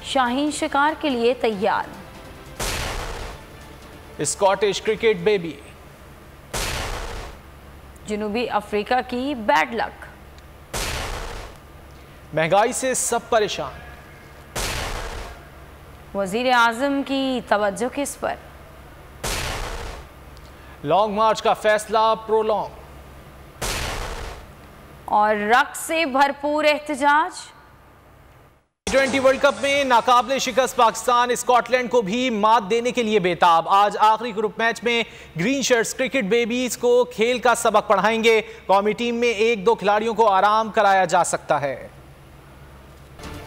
शाहीन शिकार के लिए तैयार। Scottish cricket baby. जनूबी अफ्रीका की बैड लक। महंगाई से सब परेशान। वजीर आजम की तवज्जो किस पर? लॉन्ग मार्च का फैसला प्रोलॉन्ग। और रक्त से भरपूर एहतजाज। T20 वर्ल्ड कप में नाकाबिले शिकस्त पाकिस्तान स्कॉटलैंड को भी मात देने के लिए बेताब। आज आखिरी ग्रुप मैच में ग्रीन शर्ट्स क्रिकेट बेबीज को खेल का सबक पढ़ाएंगे। कौमी टीम में एक दो खिलाड़ियों को आराम कराया जा सकता है।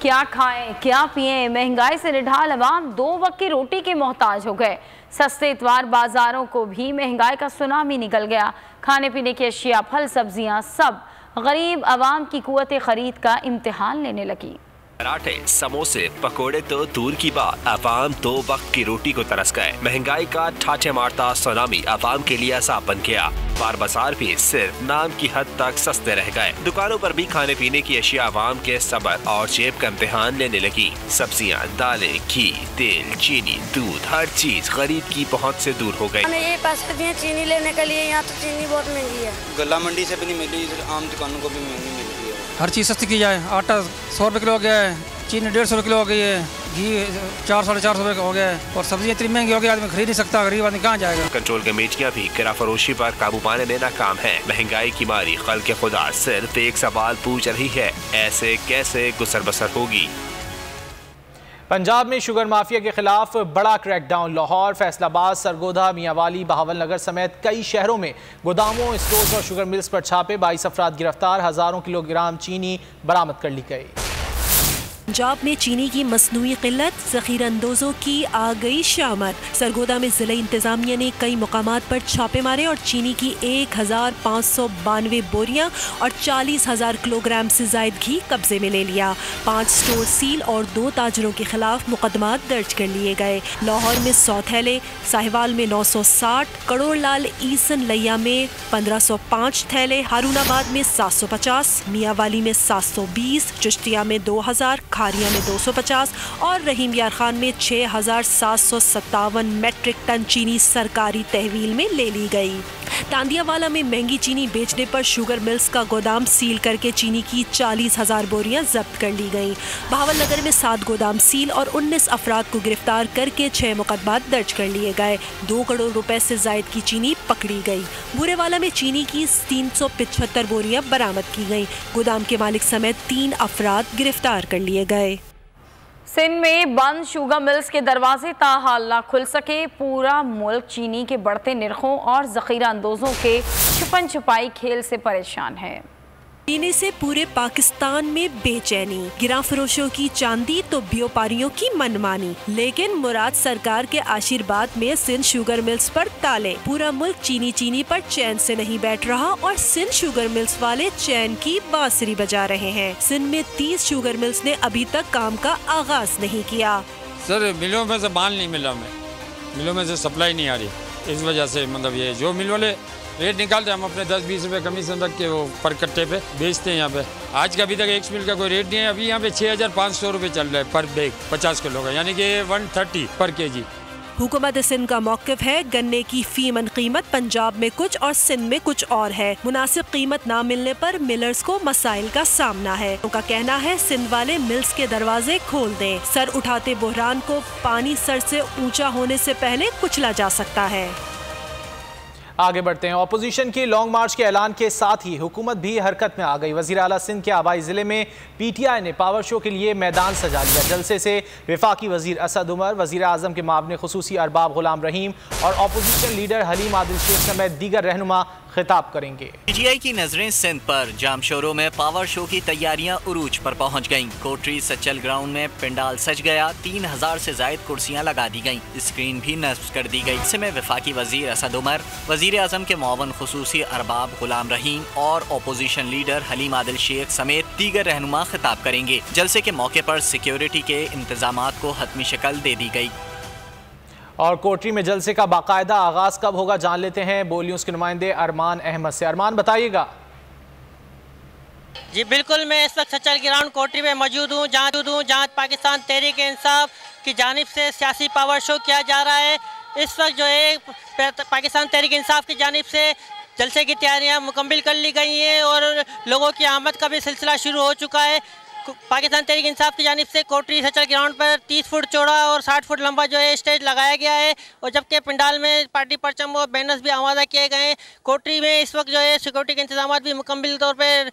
क्या खाएं क्या पिएं, महंगाई से निढाल अवाम 2 वक्त की रोटी के मोहताज हो गए। सस्ते इतवार बाजारों को भी महंगाई का सुनामी निकल गया। खाने पीने की अशिया, फल सब्जियां सब गरीब अवाम की कुव्वत खरीद का इम्तिहान लेने लगी। पराठे, समोसे, पकोड़े तो दूर की बात, अवाम 2 वक्त की रोटी को तरस गए। महंगाई का ठाठे मारता सुनामी अवाम के लिए असाब बन गया। बार बाजार भी सिर्फ नाम की हद तक सस्ते रह गए। दुकानों पर भी खाने पीने की अशिया अवाम के सब्र और जेब का इम्तिहान लेने लगी। सब्जियां, दालें, घी, तेल, चीनी, दूध, हर चीज गरीब की पहुंच से दूर हो गई। हमें ये पैसे दिए चीनी लेने के लिए, यहाँ तो चीनी बहुत महंगी है। गला मंडी से भी नहीं मिली, आम दुकानों को भी महंगी मिल रही है। हर चीज़ सस्ती की जाए। आटा 100 रुपये किलो हो गया है, चीनी 150 रुपये किलो हो गई है, घी 400-450 रुपये का हो गया है और सब्जियाँ इतनी महंगी हो गई आदमी खरीद नहीं सकता। गरीब आदमी कहाँ जाएगा। कंट्रोल कमेटियाँ भी किरा फरोशी पर काबू पाने में नाकाम है। महंगाई की मारी खल के खुदा सिर्फ एक सवाल पूछ रही है, ऐसे कैसे गुजर बसर होगी। पंजाब में शुगर माफिया के खिलाफ बड़ा क्रैकडाउन। लाहौर, फैसलाबाद, सरगोधा, मियांवाली, बहावल नगर समेत कई शहरों में गोदामों, स्टोर्स और शुगर मिल्स पर छापे। 22 अफराद गिरफ्तार। हजारों किलोग्राम चीनी बरामद कर ली गई। पंजाब में चीनी की मसनूई किल्लत, ज़ख़ीरा अंदोज़ों की आ गई शामत। सरगोदा में ज़िला इंतज़ामिया ने कई मुकामात पर छापे मारे और चीनी की 1592 बोरियां और 40,000 किलोग्राम से जायद घी कब्जे में ले लिया। 5 स्टोर सील और 2 ताजरों के खिलाफ मुकदमात दर्ज कर लिए गए। लाहौर में 100 थैले, साहिवाल में 960, करोड़लाल ईसन लिया में 1505 थैले, हारूनाबाद में 750, मियांवाली में 720, चिश्तिया में 2000, खारिया में 250 और रहीम यार खान में 6757 मेट्रिक टन चीनी सरकारी तहवील में ले ली गई। तांदियावाला में महंगी चीनी बेचने पर शुगर मिल्स का गोदाम सील करके चीनी की 40,000 बोरियां जब्त कर ली गईं। बहावल नगर में 7 गोदाम सील और 19 अफराद को गिरफ्तार करके 6 मुकदमात दर्ज कर लिए गए। 2 करोड़ रुपए से जायद की चीनी पकड़ी गई। बुरेवाला में चीनी की 375 बोरियां बरामद की गई। गोदाम के मालिक समेत 3 अफराद गिरफ्तार कर लिए गए। सिंध में बंद शुगर मिल्स के दरवाजे ताहाल न खुल सके। पूरा मुल्क चीनी के बढ़ते निर्खों और ज़ख़ीरा अंदोज़ों के छुपन छुपाई खेल से परेशान है। चीनी से पूरे पाकिस्तान में बेचैनी, गिरा फरोशों की चांदी तो व्यापारियों की मनमानी। लेकिन मुराद सरकार के आशीर्वाद में सिंध शुगर मिल्स पर ताले। पूरा मुल्क चीनी पर चैन से नहीं बैठ रहा और सिंध शुगर मिल्स वाले चैन की बांसुरी बजा रहे हैं। सिंध में 30 शुगर मिल्स ने अभी तक काम का आगाज नहीं किया। सर मिलों में से माल नहीं मिला, मिलों में से सप्लाई नहीं आ रही। इस वजह से मतलब ये जो मिल वाले रेट निकालते हैं, हम अपने 10-20 रुपये कमीशन रख के वो पर कट्टे पे बेचते हैं। यहाँ पे आज का अभी तक एक मिल का कोई रेट नहीं है। अभी यहाँ पे 6500 रुपये चल रहा है पर बैग 50 किलो का, यानी कि 130 पर केजी। हुकूमत सिंध का मौक़िफ़ है गन्ने की फीमन कीमत पंजाब में कुछ और सिंध में कुछ और है। मुनासिब कीमत ना मिलने पर मिलर्स को मसाइल का सामना है। उनका कहना है सिंध वाले मिल्स के दरवाजे खोल दें। सर उठाते बहरान को पानी सर से ऊंचा होने से पहले कुचला जा सकता है। आगे बढ़ते हैं। ऑपोजिशन के लॉन्ग मार्च के ऐलान के साथ ही हुकूमत भी हरकत में आ गई। वज़ीर आला सिंध के आबाई ज़िले में PTI ने पावर शो के लिए मैदान सजा लिया। जलसे से वफाकी वज़ीर असद उमर, वज़ीर आज़म के मामले खुसूसी अरबाब गुलाम रहीम और ऑपोजिशन लीडर हलीम आदिल शेख समेत दीगर रहनुमा खिताब करेंगे। PTI की नजरें सिंध पर। जाम शोरों में पावर शो की तैयारियां उरूज पर पहुंच गईं। कोटरी सच्चल ग्राउंड में पंडाल सज गया। 3000 से जायद कुर्सियां लगा दी गईं। स्क्रीन भी नस्ब कर दी गई। इसमें वफाकी वज़ीर असद उमर, वज़ीर आज़म के मुआवन खुसूसी अरबाब गुलाम रहीम और ऑपोजिशन लीडर हलीम आदिल शेख समेत दीगर रहनुमा खिताब करेंगे। जलसे के मौके पर सिक्योरिटी के इंतजामात को हतमी शक्ल दे दी गई। और कोटरी में जलसे का बाकायदा आगाज कब होगा जान लेते हैं बोल न्यूज़ के नुमाइंदे अरमान अहमद से। अरमान बताइएगा। जी बिल्कुल, मैं इस वक्त सचल ग्राउंड कोटरी में मौजूद हूँ जहाँ पाकिस्तान तहरीक इंसाफ की जानिब से सियासी पावर शो किया जा रहा है। इस वक्त जो है पाकिस्तान तहरीक इंसाफ की जानिब से जलसे की तैयारियां मुकम्मल कर ली गई हैं और लोगों की आमद का भी सिलसिला शुरू हो चुका है। पाकिस्तान तहरीक इंसाफ की जानिब से कोटरी सचल ग्राउंड पर 30 फुट चौड़ा और 60 फुट लंबा जो है स्टेज लगाया गया है और जबकि पंडाल में पार्टी परचम और बैनर्स भी आवाज़ा किए गए हैं। कोटरी में इस वक्त जो है सिक्योरिटी के इंतजाम भी मुकम्मल तौर पर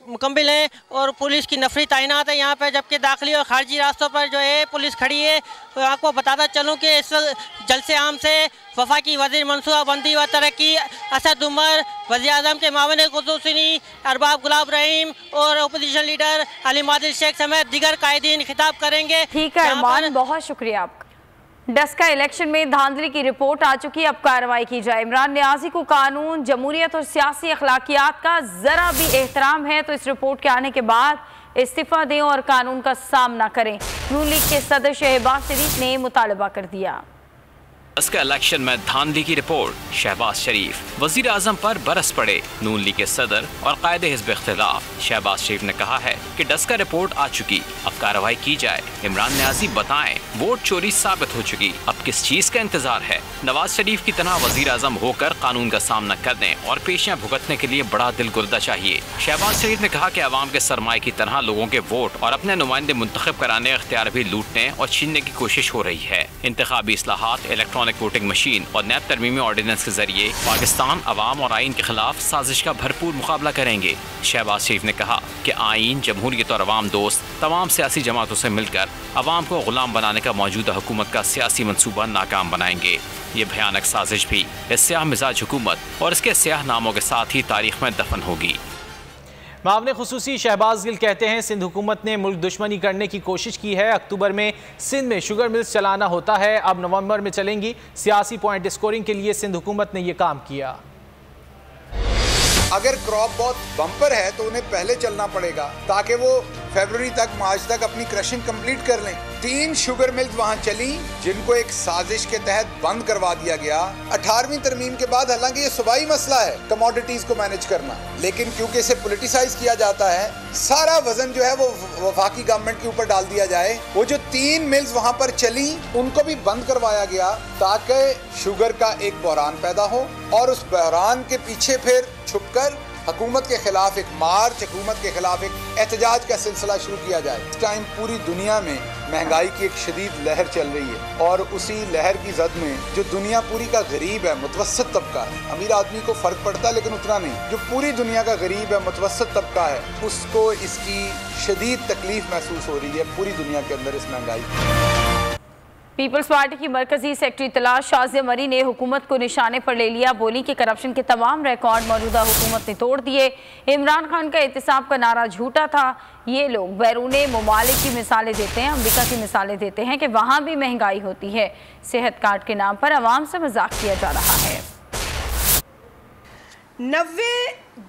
मुकम्मल हैं और पुलिस की नफरी तैनात है यहाँ पर, जबकि दाखिली और खारजी रास्तों पर जो है पुलिस खड़ी है। तो आपको बताता चलूँ कि इस वक्त जलसे आम से वफाकी वज़ीर मनसूबाबंदी व तरक्की असद उमर, वज़ीर आज़म के मावन ख़ुसूसी अरबाब गुलाब रहीम और अपोजिशन लीडर अली मादिल शेख समेत दीगर कायदीन खिताब करेंगे। ठीक है अरमान, बहुत शुक्रिया आपका। डस्का इलेक्शन में धांधली की रिपोर्ट आ चुकी, अब कार्रवाई की जाए। इमरान न्याजी को कानून, जमहूरियत और सियासी अखलाकियात का जरा भी एहतराम है तो इस रिपोर्ट के आने के बाद इस्तीफा दें और कानून का सामना करें। नून लीग के सदर शहबाज शरीफ ने मुतालबा कर दिया। डस्का इलेक्शन में धांधली की रिपोर्ट, शहबाज शरीफ वजीर आजम पर बरस पड़े। नून लीग के सदर और कायदे हिज़्ब इख्तिलाफ शहबाज शरीफ ने कहा है कि डस्का रिपोर्ट आ चुकी, अब कार्रवाई की जाए। इमरान न्याजी बताएं, वोट चोरी साबित हो चुकी, अब किस चीज का इंतजार है। नवाज शरीफ की तरह वजीर आजम होकर कानून का सामना करने और पेशियां भुगतने के लिए बड़ा दिलगुर्दा चाहिए। शहबाज शरीफ ने कहा कि अवाम के सरमाए की तरह लोगों के वोट और अपने नुमाइंदे मुंतखब कराने का इख्तियार भी लूटने और छीनने की कोशिश हो रही है। इंतखाबी इस्लाहात, इलेक्ट्रॉनिक वोटिंग मशीन और नैब तरमीमी ऑर्डिनेंस के जरिए पाकिस्तान अवाम और आइन के खिलाफ साजिश का भरपूर मुकाबला करेंगे। शहबाज शरीफ ने कहा कि आइन, जमहूरियत और अवाम दोस्त तमाम सियासी जमातों से मिलकर अवाम को गुलाम बनाने का मौजूदा हुकूमत का सियासी मनसूबा नाकाम बनाएंगे। ये भयानक साजिश भी इस स्याह मिजाज हुकूमत और इसके स्याह नामों के साथ ही तारीख में दफन होगी। मामले खुसूसी शहबाज गिल कहते हैं, सिंध हुकूमत ने मुल्क दुश्मनी करने की कोशिश की है। अक्टूबर में सिंध में शुगर मिल्स चलाना होता है, अब नवंबर में चलेंगी। सियासी पॉइंट स्कोरिंग के लिए सिंध हुकूमत ने ये काम किया। अगर क्रॉप बहुत बम्पर है तो उन्हें पहले चलना पड़ेगा ताकि वो फरवरी तक, मार्च तक अपनी क्रशिंग कंप्लीट कर लें। 3 शुगर मिल्स वहां चली जिनको एक साजिश के तहत बंद करवा दिया गया 18वीं तरमीम के बाद। हालांकि ये सूबाई मसला है कमोडिटीज को मैनेज करना, लेकिन क्योंकि इसे पॉलिटिसाइज किया जाता है, सारा वजन जो है वो वफाकी गवर्नमेंट के ऊपर डाल दिया जाए। वो जो 3 मिल्स वहां पर चली उनको भी बंद करवाया गया ताकि शुगर का एक बहरान पैदा हो और उस बहरान के पीछे फिर छुपकर हुकूमत के खिलाफ एक मार्च, हुकूमत के खिलाफ एक एहतजाज का सिलसिला शुरू किया जाए। इस टाइम पूरी दुनिया में महंगाई की एक शदीद लहर चल रही है और उसी लहर की जद में जो दुनिया पूरी का गरीब है, मुतवस्सित तबका है, अमीर आदमी को फर्क पड़ता है लेकिन उतना नहीं, जो पूरी दुनिया का गरीब है, मुतवस्सित तबका है, उसको इसकी शदीद तकलीफ महसूस हो रही है पूरी दुनिया के अंदर इस महंगाई। पीपल्स पार्टी की मरकजी सेक्रेटरी तलाश शाज़िया मरी ने हुकूमत को निशाने पर ले लिया। बोली कि करप्शन के तमाम रिकॉर्ड मौजूदा हुकूमत ने तोड़ दिए। इमरान खान का एहतिसाब का नारा झूठा था। ये लोग बैरूने ममालिक की मिसालें देते हैं, अमरीका की मिसालें देते हैं कि वहाँ भी महंगाई होती है। सेहत कार्ड के नाम पर अवाम से मजाक किया जा रहा है। 90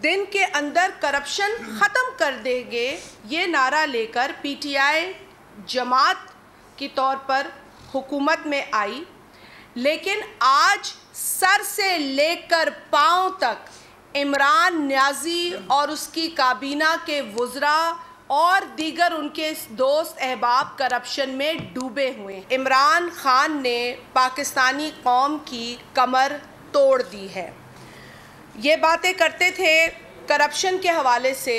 दिन के अंदर करप्शन ख़त्म कर देंगे, ये नारा लेकर पीटीआई जमात के तौर पर हुकूमत में आई, लेकिन आज सर से लेकर पांव तक इमरान न्याजी और उसकी काबीना के वुज़रा और दीगर उनके दोस्त अहबाब करप्शन में डूबे हुए। इमरान खान ने पाकिस्तानी कौम की कमर तोड़ दी है। ये बातें करते थे करप्शन के हवाले से,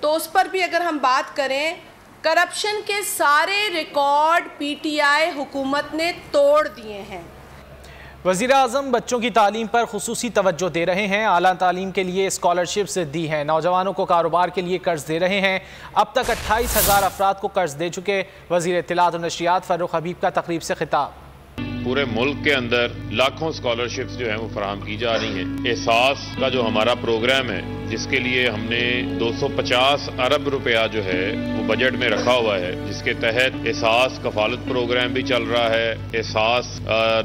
तो उस पर भी अगर हम बात करें, करप्शन के सारे रिकॉर्ड पीटीआई हुकूमत ने तोड़ दिए हैं। वज़ीर आज़म बच्चों की तालीम पर खुसूसी तवज्जो दे रहे हैं। आला तालीम के लिए स्कॉलरशिप्स दी हैं, नौजवानों को कारोबार के लिए कर्ज दे रहे हैं। अब तक 28,000 अफराद को कर्ज दे चुके। वज़ीर इत्तलात और नशरियात फ़ारूक हबीब का तकरीब से खिताब। पूरे मुल्क के अंदर लाखों स्कॉलरशिप्स जो हैं वो फराहम की जा रही हैं। एहसास का जो हमारा प्रोग्राम है, जिसके लिए हमने 250 अरब रुपया जो है वो बजट में रखा हुआ है, जिसके तहत एहसास कफालत प्रोग्राम भी चल रहा है, एहसास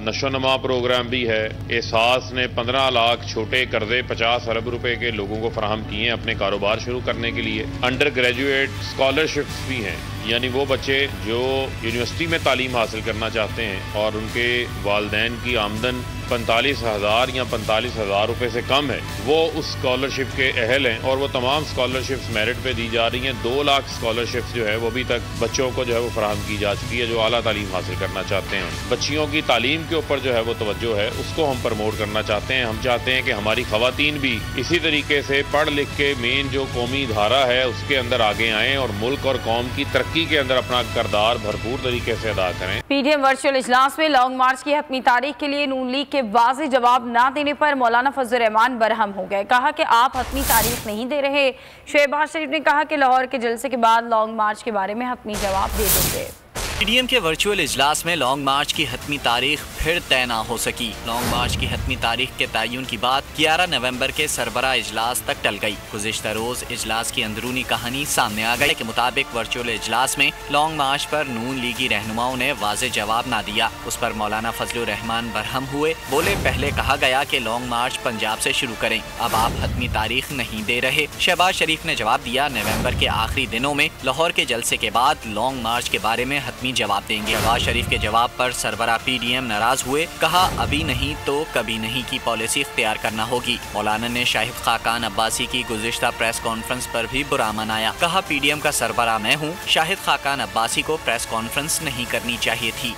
नशोनमा प्रोग्राम भी है। एहसास ने 15 लाख छोटे कर्जे 50 अरब रुपए के लोगों को फराहम किए हैं अपने कारोबार शुरू करने के लिए। अंडर ग्रेजुएट स्कॉलरशिप्स भी हैं, यानी वो बच्चे जो यूनिवर्सिटी में तालीम हासिल करना चाहते हैं और उनके वालिदैन की आमदन 45,000 या 45,000 रुपए से कम है वो उस स्कॉलरशिप के अहल हैं और वो तमाम स्कॉलरशिप्स मेरिट पे दी जा रही हैं। 2 लाख स्कॉलरशिप्स जो है वो अभी तक बच्चों को जो है वो फराहम की जा चुकी है जो आला तालीम हासिल करना चाहते हैं। बच्चियों की तालीम के ऊपर जो है वो तवज्जो है उसको हम प्रमोट करना चाहते हैं। हम चाहते हैं कि हमारी खवातीन भी इसी तरीके से पढ़ लिख के मेन जो कौमी धारा है उसके अंदर आगे आएँ और मुल्क और कौम की तरक्की के अंदर अपना किरदार भरपूर तरीके से अदा करें। पीडीएम वर्चुअल इजलास में लॉन्ग मार्च की हतमी तारीख के लिए नून लीग के वाज़ेह जवाब न देने पर मौलाना फजल रहमान बरहम हो गए। कहा कि आप हतमी तारीख नहीं दे रहे। शहबाज शरीफ ने कहा कि लाहौर के जलसे के बाद लॉन्ग मार्च के बारे में हतमी जवाब दे देंगे। पीडीएम के वर्चुअल इजलास में लॉन्ग मार्च की हतमी तारीख फिर तय न हो सकी। लॉन्ग मार्च की हतमी तारीख के तयन की बात 11 नवंबर के सरबरा इजलास तक टल गई। गुज़िश्ता रोज इजलास की अंदरूनी कहानी सामने आ गई के मुताबिक वर्चुअल इजलास में लॉन्ग मार्च पर नून लीगी रहनुमाओं ने वाज़े जवाब न दिया। उस पर मौलाना फजल रहमान बरहम हुए। बोले, पहले कहा गया कि लॉन्ग मार्च पंजाब से शुरू करें, अब आप हतमी तारीख नहीं दे रहे। शहबाज शरीफ ने जवाब दिया, नवंबर के आखिरी दिनों में लाहौर के जलसे के बाद लॉन्ग मार्च के बारे में हतमी जवाब देंगे। शहबाज शरीफ के जवाब पर सरबरा पीडीएम नाराज हुए। कहा, अभी नहीं तो कभी नहीं की पॉलिसी इख्तियार करना होगी। मौलाना ने शाहिद खाकान अब्बासी की गुज़िश्ता प्रेस कॉन्फ्रेंस पर भी बुरा मनाया। कहा, पीडीएम का सरबरा मैं हूँ, शाहिद खाकान अब्बासी को प्रेस कॉन्फ्रेंस नहीं करनी चाहिए थी।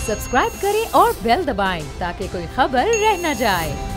सब्सक्राइब करें और बेल दबाएं ताकि कोई खबर रह न जाए।